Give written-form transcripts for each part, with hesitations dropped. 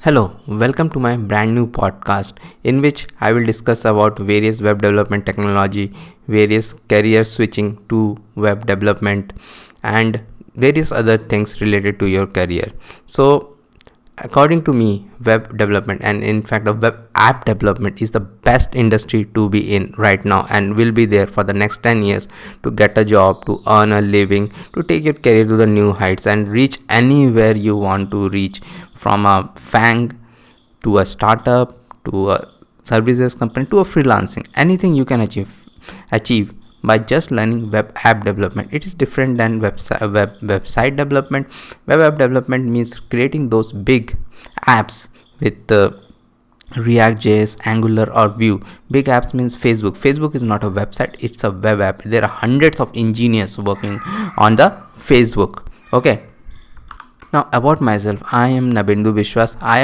Hello, welcome to my brand new podcast in which I will discuss about various web development technology, various career switching to web development and various other things related to your career. So, according to me, web development and in fact the web app development is the best industry to be in right now and will be there for the next 10 years to get a job, to earn a living, to take your career to the new heights and reach anywhere you want to reach, from a fang to a startup to a services company to a freelancing. Anything you can achieve by just learning web app development. It is different than website development. Web app development means creating those big apps with React.js, Angular or Vue. Big apps means Facebook. Facebook is not a website, it's a web app. There are hundreds of engineers working on the Facebook. Okay. Now about myself, I am Nabindu Vishwas. I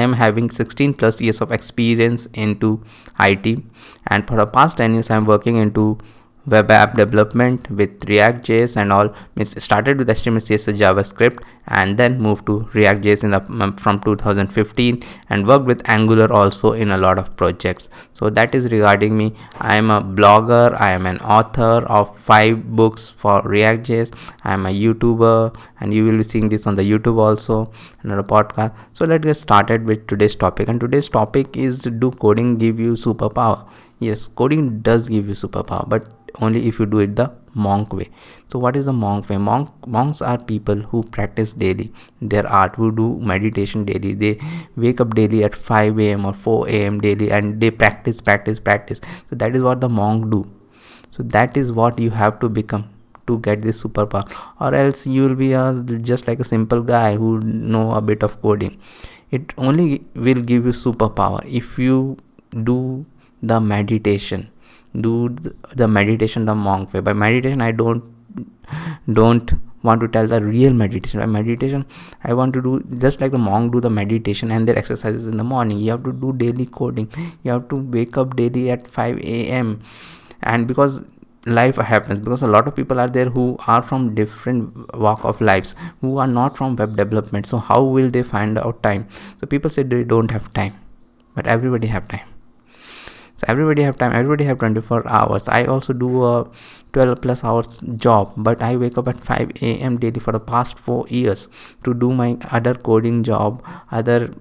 am having 16 plus years of experience into IT, and for the past 10 years I am working into web app development with React.js and all. Means started with HTML, CSS, JavaScript, and then moved to React.js from 2015, and worked with Angular also in a lot of projects. So that is regarding me. I am a blogger. I am an author of 5 books for React.js. I am a YouTuber, and you will be seeing this on the YouTube also, another podcast. So let's get started with today's topic. And today's topic is, do coding give you superpower? Yes, coding does give you superpower, but only if you do it the monk way. So what is the monk way? Monks are people who practice daily their art, who do meditation daily. They wake up daily at 5 a.m. or 4 a.m. daily, and they practice. So that is what the monk do. So that is what you have to become to get this superpower, or else you will be just like a simple guy who know a bit of coding. It only will give you superpower if you do the meditation. The meditation the monk way. By meditation I don't want to tell the real meditation. By meditation I want to do just like the monk do the meditation and their exercises in the morning. You have to do daily coding. You have to wake up daily at 5 a.m. and because life happens, because a lot of people are there who are from different walk of lives, who are not from web development. So how will they find out time? So people say they don't have time, but everybody have time. So everybody have time, everybody have 24 hours. I also do a 12 plus hours job, but I wake up at 5 a.m. daily for the past 4 years to do my other coding job, other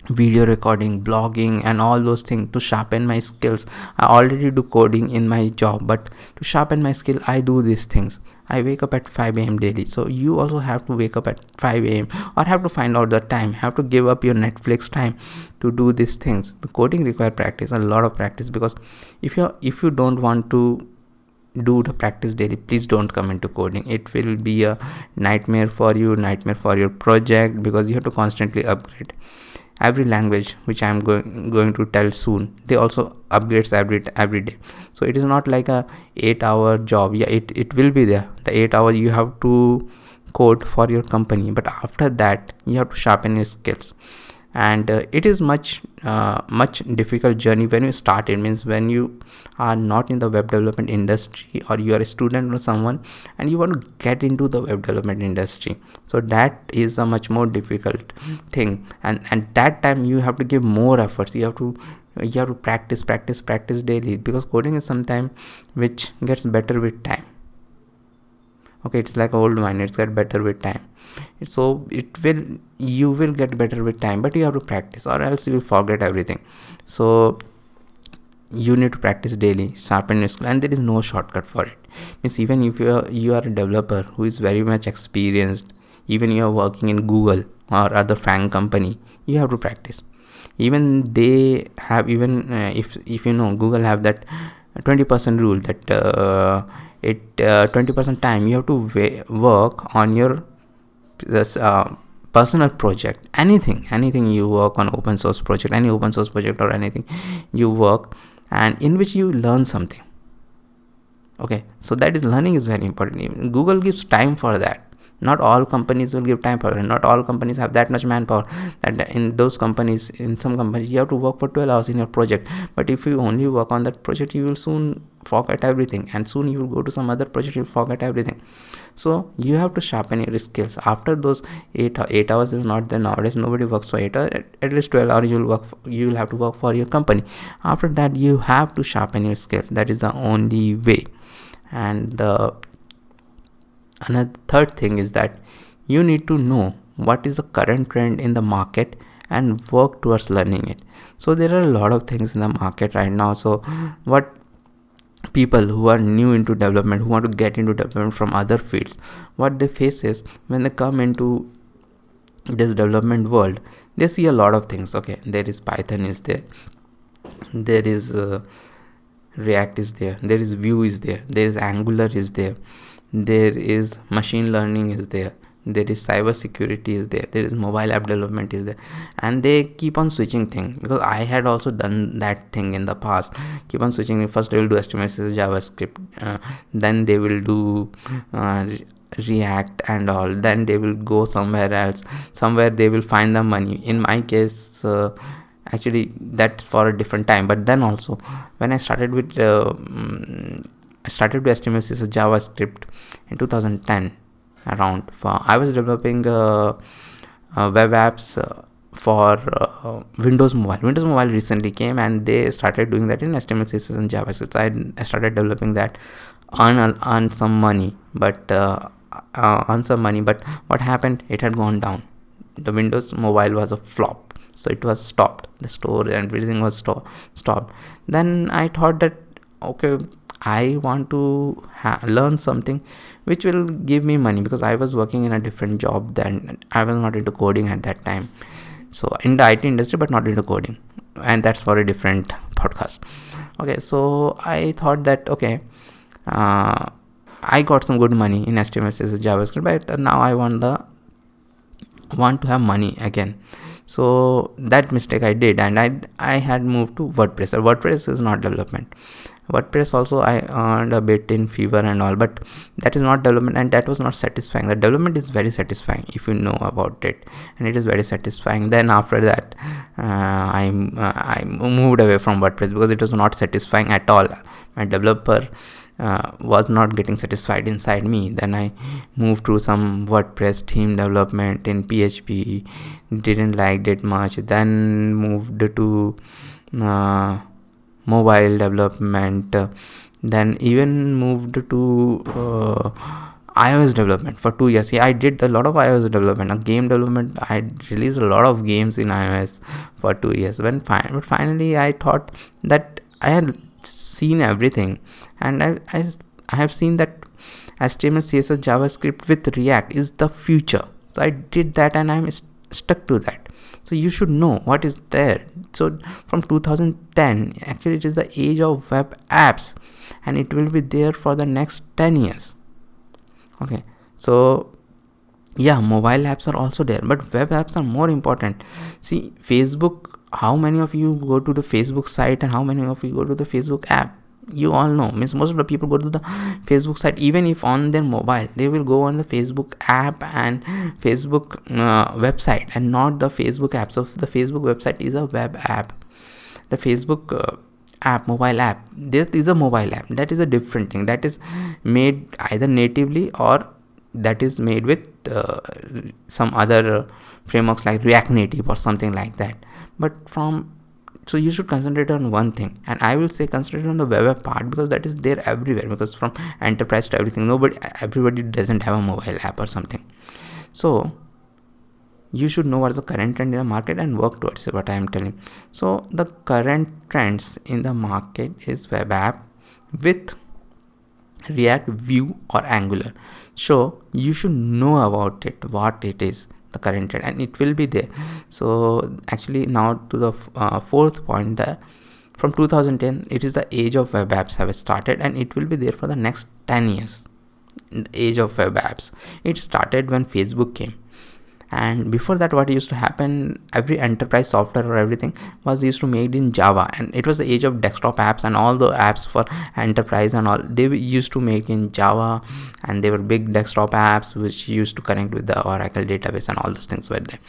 video recording, blogging and all those things, to sharpen my skills. I already do coding in my job, but to sharpen my skill I do these things. I wake up at 5 a.m. daily. So you also have to wake up at 5 a.m. or have to find out the time, have to give up your Netflix time to do these things. The coding require practice, a lot of practice, because if you don't want to do the practice daily, please don't come into coding. It will be a nightmare for you, nightmare for your project, because you have to constantly upgrade. Every language, which I'm going to tell soon, they also upgrades every day. So it is not like a 8-hour job. Yeah, it will be there, the 8 hours you have to code for your company, but after that you have to sharpen your skills. And it is much difficult journey when you start. It means when you are not in the web development industry, or you are a student or someone and you want to get into the web development industry. So that is a much more difficult thing, and that time you have to give more efforts. You have to practice daily, because coding is something which gets better with time. Okay, it's like old wine, it's get better with time. So you will get better with time, but you have to practice, or else you will forget everything. So you need to practice daily, sharpen your skill, and there is no shortcut for it. Means even if you are a developer who is very much experienced, even you are working in Google or other FANG company, you have to practice. Even they have, if you know, Google have that 20% rule, that 20% time you have to work on your personal project. Anything you work on, open source project, any open source project or anything you work, and in which you learn something. Okay, so that is learning is very important. Google gives time for that. Not all companies will give time for it. Not all companies have that much manpower. That in those companies, in some companies, you have to work for 12 hours in your project. But if you only work on that project, you will soon forget everything, and soon you will go to some other project, you will forget everything. So you have to sharpen your skills. After those 8 hours is not there nowadays. Nobody works for 8 hours. At least 12 hours you will have to work for your company. After that, you have to sharpen your skills. That is the only way. And the another third thing is that you need to know what is the current trend in the market and work towards learning it. So there are a lot of things in the market right now. So what people who are new into development, who want to get into development from other fields, what they face is when they come into this development world, they see a lot of things. Okay, there is Python is there, there is React is there is Vue is there is Angular is there is machine learning is there is cyber security is there is mobile app development is there, and they keep on switching things, because I had also done that thing in the past. Keep on switching. First they will do HTML, CSS, JavaScript, then they will do React and all, then they will go somewhere else, somewhere they will find the money. In my case, actually that's for a different time, but then also when I started with HTML, CSS, JavaScript in 2010 around, I was developing web apps for Windows Mobile recently came, and they started doing that in HTML, CSS and JavaScript. So I started developing that, earn some money, but what happened, it had gone down. The Windows Mobile was a flop, so it was stopped. The store and everything was stopped. Then I thought that, okay, I want to learn something which will give me money, because I was working in a different job then. I was not into coding at that time, so in the IT industry, but not into coding, and that's for a different podcast. Okay, so I thought that, okay, I got some good money in HTML, CSS, JavaScript, but now I want to have money again. So that mistake I did, and I had moved to WordPress. WordPress is not development. WordPress also I earned a bit in Fiverr and all, but that is not development, and that was not satisfying. The development is very satisfying if you know about it, and it is very satisfying. Then after that, I moved away from WordPress because it was not satisfying at all. My developer was not getting satisfied inside me. Then I moved to some WordPress theme development in PHP, didn't like it much. Then moved to mobile development, then even moved to iOS development for 2 years. I did a lot of iOS development, game development. I released a lot of games in iOS for 2 years. But finally I thought that I had seen everything, and I have seen that HTML, CSS, JavaScript with React is the future. So I did that, and I'm stuck to that. So you should know what is there. So from 2010, actually it is the age of web apps, and it will be there for the next 10 years. Okay, so yeah, mobile apps are also there, but web apps are more important. See, Facebook, how many of you go to the Facebook site and how many of you go to the Facebook app? You all know, means most of the people go to the Facebook site. Even if on their mobile, they will go on the Facebook app and Facebook website, and not the Facebook app. So the Facebook website is a web app. The Facebook app, mobile app, this is a mobile app. That is a different thing. That is made either natively, or that is made with some other frameworks like React Native or something like that. But so you should concentrate on one thing, and I will say concentrate on the web app part, because that is there everywhere, because from enterprise to everything, everybody doesn't have a mobile app or something. So you should know what is the current trend in the market and work towards it, what I am telling. So the current trends in the market is web app with React, Vue or Angular. So you should know about it, what it is, the current trend, and it will be there. So actually now to the fourth point, that from 2010 it is the age of web apps have started, and it will be there for the next 10 years. The age of web apps, it started when Facebook came, And before that, what used to happen, every enterprise software or everything was used to made in Java, and it was the age of desktop apps, and all the apps for enterprise and all, they used to make in Java, and they were big desktop apps which used to connect with the Oracle database, and all those things were there.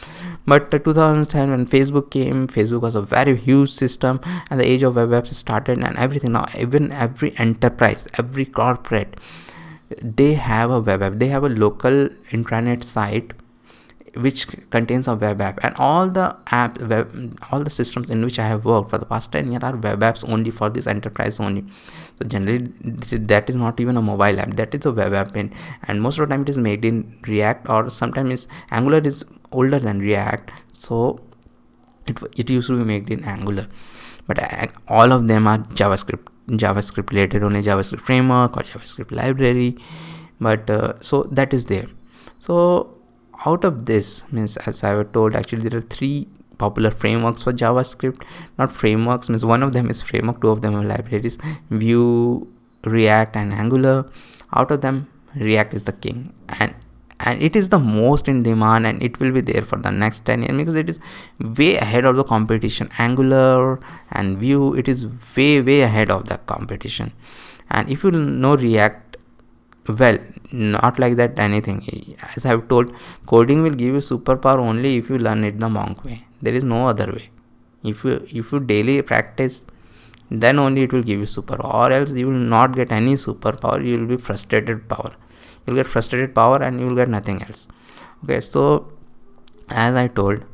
But 2010, when Facebook came, Facebook was a very huge system, and the age of web apps started, and everything. Now even every enterprise, every corporate, they have a web app, they have a local intranet site which contains a web app, and all the all the systems in which I have worked for the past 10 years are web apps only for this enterprise only. So generally that is not even a mobile app, that is a web app and most of the time it is made in React, or sometimes Angular is older than React, so it used to be made in Angular. But all of them are JavaScript related, only JavaScript framework or JavaScript library, but so that is there. So out of this, means as I was told, actually there are 3 popular frameworks for JavaScript. Not frameworks, means one of them is framework, 2 of them are libraries, Vue, React and Angular. Out of them, React is the king, and it is the most in demand, and it will be there for the next 10 years because it is way ahead of the competition. Angular and Vue, it is way ahead of the competition. And if you know React well, not like that anything, as I have told, coding will give you superpower only if you learn it the monk way. There is no other way. If you daily practice, then only it will give you superpower, or else you will not get any superpower. You will be frustrated power. You will get frustrated power and you will get nothing else. Okay, so as I told,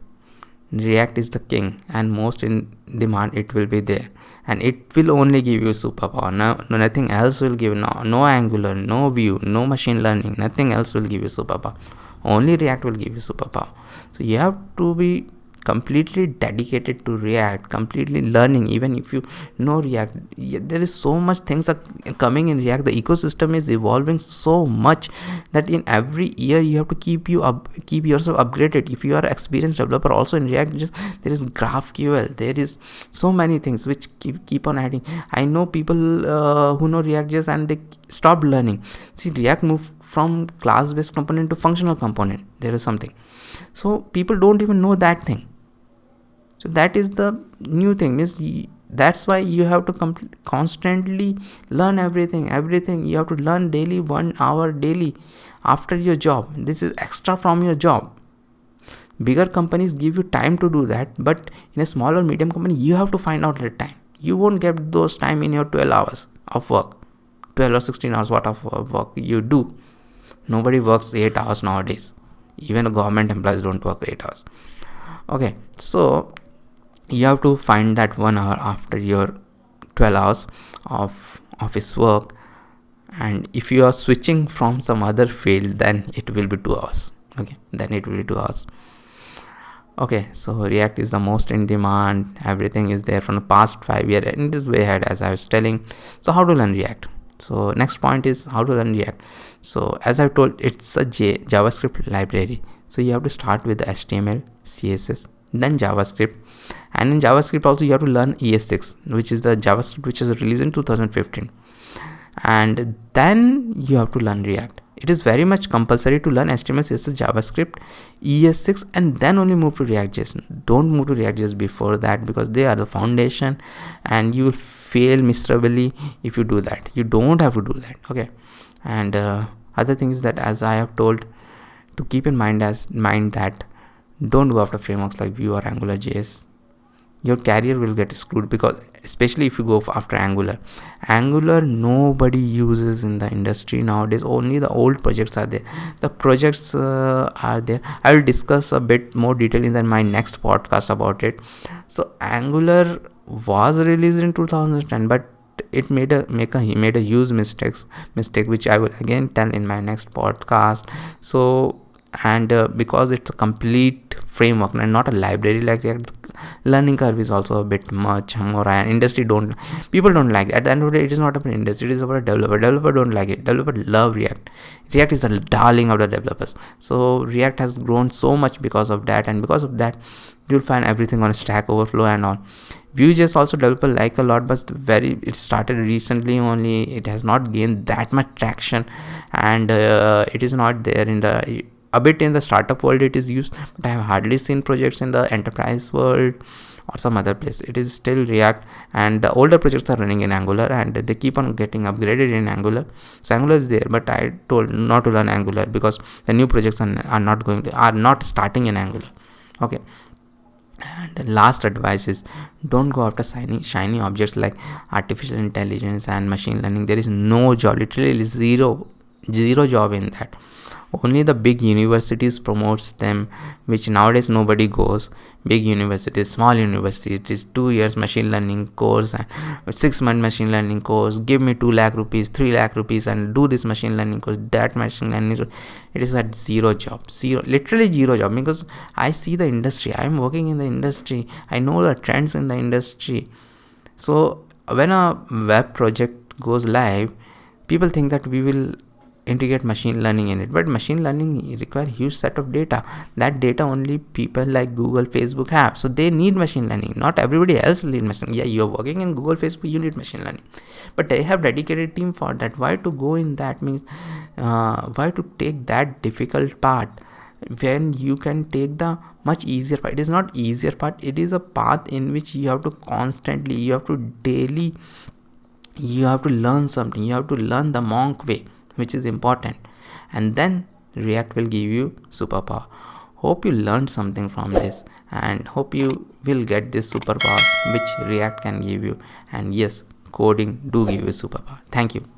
React is the king and most in demand. It will be there, and it will only give you superpower. No, nothing else will give. No Angular, no Vue, no machine learning, nothing else will give you superpower. Only React will give you superpower. So you have to be completely dedicated to React, completely learning. Even if you know React, there is so much things are coming in React. The ecosystem is evolving so much that in every year you have to keep yourself upgraded. If you are an experienced developer also in React, there is GraphQL, there is so many things which keep on adding. I know people who know React.js and they stop learning. See, React moved from class-based component to functional component. There is something, so people don't even know that thing. So that is the new thing. That's why you have to constantly learn everything. You have to learn daily, 1 hour daily after your job. This is extra from your job. Bigger companies give you time to do that, but in a small or medium company, you have to find out that time. You won't get those time in your 12 hours of work, 12 or 16 hours what of work you do. Nobody works 8 hours nowadays. Even government employees don't work 8 hours. Okay, so you have to find that 1 hour after your 12 hours of office work, and if you are switching from some other field, then it will be 2 hours. Okay, then it will be 2 hours. Okay, so React is the most in demand. Everything is there from the past 5 years, and it is way ahead, as I was telling. So how to learn React? So next point is how to learn React. So as I've told, it's a JavaScript library. So you have to start with the HTML, CSS, then JavaScript, and in JavaScript also you have to learn ES6, which is the JavaScript which is released in 2015, and then you have to learn React. It is very much compulsory to learn HTML, CSS, JavaScript, ES6, and then only move to React.js. Don't move to React.js before that, because they are the foundation, and you will fail miserably if you do that. You don't have to do that. Okay, and other things that, as I have told, to keep in mind that don't go after frameworks like Vue or AngularJS. Your career will get screwed, because especially if you go after Angular nobody uses in the industry nowadays. Only the old projects are there. The projects are there. I will discuss a bit more detail in my next podcast about it. So Angular was released in 2010, but it made a huge mistake which I will again tell in my next podcast. So, and because it's a complete framework and not a library like React, learning curve is also a bit much more, and people don't like it. At the end of the day, it is not about industry, it is about a developer don't like it. Developer love React is the darling of the developers. So React has grown so much because of that, and because of that you'll find everything on Stack Overflow and all. Vue.js also developer like a lot, but it started recently only. It has not gained that much traction, and it is not there in the a bit in the startup world it is used, but I have hardly seen projects in the enterprise world or some other place. It is still React, and the older projects are running in Angular, and they keep on getting upgraded in Angular. So Angular is there, but I told not to learn Angular because the new projects are not starting in Angular. Okay. And the last advice is, don't go after shiny objects like artificial intelligence and machine learning. There is no job, literally zero job in that. Only the big universities promotes them, which nowadays nobody goes. Big universities, small universities, 2 years machine learning course and 6-month machine learning course, give me 2 lakh rupees, 3 lakh rupees and do this machine learning course, that machine learning. It is at literally zero job, because I see the industry, I am working in the industry, I know the trends in the industry. So when a web project goes live, people think that we will integrate machine learning in it, but machine learning require huge set of data. That data only people like Google, Facebook have, so they need machine learning. Not everybody else need machine. Yeah, you're working in Google, Facebook, you need machine learning, but they have dedicated team for that. Why to go in that means why to take that difficult part when you can take the much easier part? It is not easier part, it is a path in which you have to constantly, you have to daily, you have to learn something, you have to learn the monk way, which is important, and then React will give you superpower. Hope you learned something from this, and hope you will get this superpower which React can give you. And yes, coding do give you superpower. Thank you.